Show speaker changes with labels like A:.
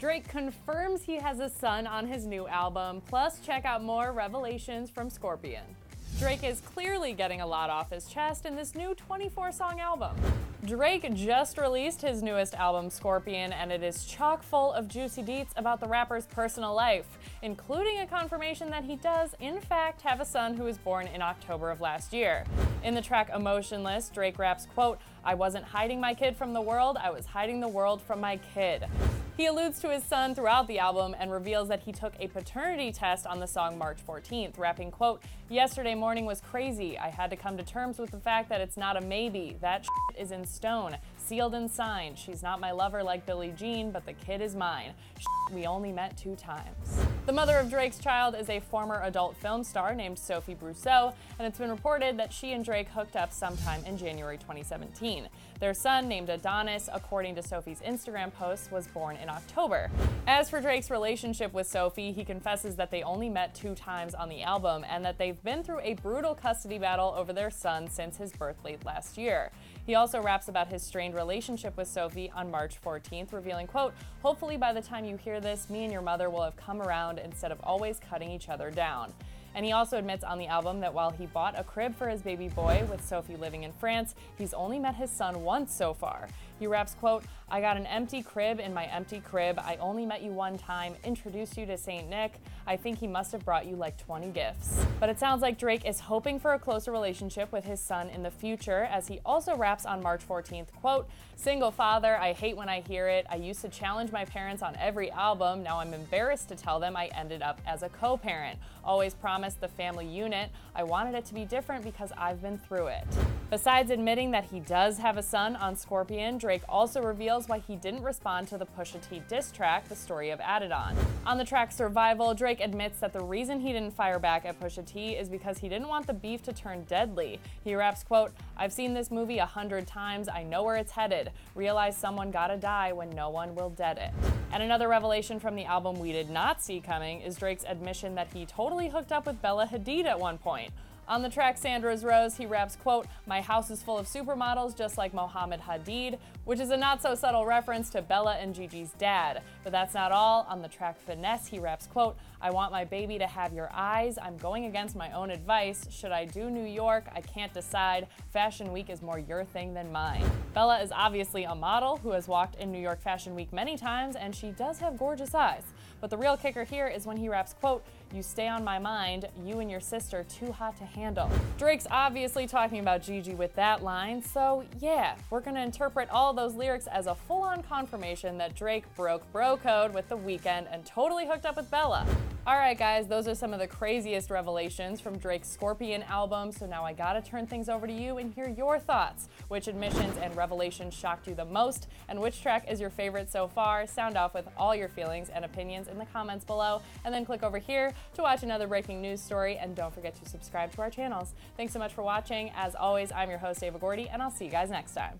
A: Drake confirms he has a son on his new album, plus check out more revelations from Scorpion. Drake is clearly getting a lot off his chest in this new 24-song album. Drake just released his newest album, Scorpion, and it is chock full of juicy deets about the rapper's personal life, including a confirmation that he does, in fact, have a son who was born in October of last year. In the track Emotionless, Drake raps, quote, "I wasn't hiding my kid from the world, I was hiding the world from my kid." He alludes to his son throughout the album and reveals that he took a paternity test on the song March 14th, rapping, quote, "Yesterday morning was crazy. I had to come to terms with the fact that it's not a maybe. That shit is in stone, sealed and signed. She's not my lover like Billie Jean, but the kid is mine. Shit, we only met 2 times." The mother of Drake's child is a former adult film star named Sophie, and it's been reported that she and Drake hooked up sometime in January 2017. Their son, named Adonis, according to Sophie's Instagram posts, was born in October. As for Drake's relationship with Sophie, he confesses that they only met 2 times on the album and that they've been through a brutal custody battle over their son since his birth late last year. He also raps about his strained relationship with Sophie on March 14th, revealing, quote, "Hopefully by the time you hear this, me and your mother will have come around instead of always cutting each other down." And he also admits on the album that while he bought a crib for his baby boy, with Sophie living in France, he's only met his son once so far. He raps, quote, "I got an empty crib in my empty crib. I only met you 1 time, introduced you to Saint Nick. I think he must have brought you like 20 gifts. But it sounds like Drake is hoping for a closer relationship with his son in the future, as he also raps on March 14th, quote, "Single father, I hate when I hear it. I used to challenge my parents on every album. Now I'm embarrassed to tell them I ended up as a co-parent. Always promised the family unit. I wanted it to be different because I've been through it." Besides admitting that he does have a son on Scorpion, Drake also reveals why he didn't respond to the Pusha T diss track, The Story of Adidon. On the track Survival, Drake admits that the reason he didn't fire back at Pusha T is because he didn't want the beef to turn deadly. He raps, quote, "I've seen this movie 100 times, I know where it's headed. Realize someone gotta die when no one will dead it." And another revelation from the album we did not see coming is Drake's admission that he totally hooked up with Bella Hadid at one point. On the track Sandra's Rose, he raps, quote, "My house is full of supermodels just like Mohammed Hadid," which is a not-so-subtle reference to Bella and Gigi's dad. But that's not all. On the track Finesse, he raps, quote, "I want my baby to have your eyes. I'm going against my own advice. Should I do New York? I can't decide. Fashion Week is more your thing than mine." Bella is obviously a model who has walked in New York Fashion Week many times, and she does have gorgeous eyes. But the real kicker here is when he raps, quote, "You stay on my mind, you and your sister too hot to handle." Drake's obviously talking about Gigi with that line, so yeah, we're gonna interpret all those lyrics as a full-on confirmation that Drake broke bro code with The Weeknd and totally hooked up with Bella. Alright guys, those are some of the craziest revelations from Drake's Scorpion album, so now I gotta turn things over to you and hear your thoughts. Which admissions and revelations shocked you the most, and which track is your favorite so far? Sound off with all your feelings and opinions in the comments below, and then click over here to watch another breaking news story, and don't forget to subscribe to our channels. Thanks so much for watching. As always, I'm your host, Ava Gordy, and I'll see you guys next time.